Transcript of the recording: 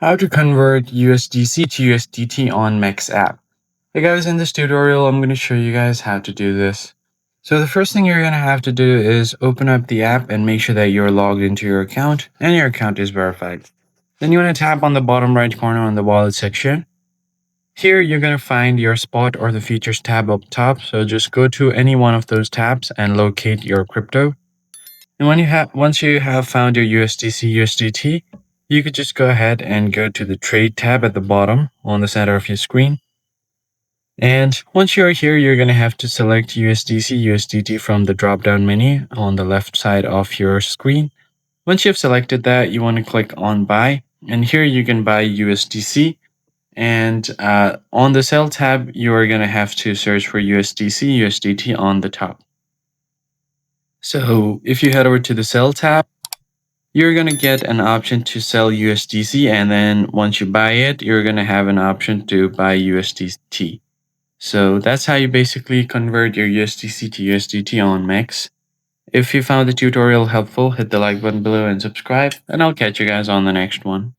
How to convert USDC to USDT on MEXC app. Hey guys, in this tutorial, I'm going to show you guys how to do this. So the first thing you're going to have to do is open up the app and make sure that you're logged into your account and your account is verified. Then you want to tap on the bottom right corner on the wallet section. Here, you're going to find your spot or the features tab up top. So just go to any one of those tabs and locate your crypto. And once you have found your USDC, USDT, you could just go ahead and go to the trade tab at the bottom on the center of your screen. And once you're here, you're going to have to select USDC, USDT from the drop-down menu on the left side of your screen. Once you've selected that, you want to click on buy. And here you can buy USDC. And on the sell tab, you are going to have to search for USDC, USDT on the top. So if you head over to the sell tab, you're going to get an option to sell USDC. And then once you buy it, you're going to have an option to buy USDT. So that's how you basically convert your USDC to USDT on MEXC. If you found the tutorial helpful, hit the like button below and subscribe, and I'll catch you guys on the next one.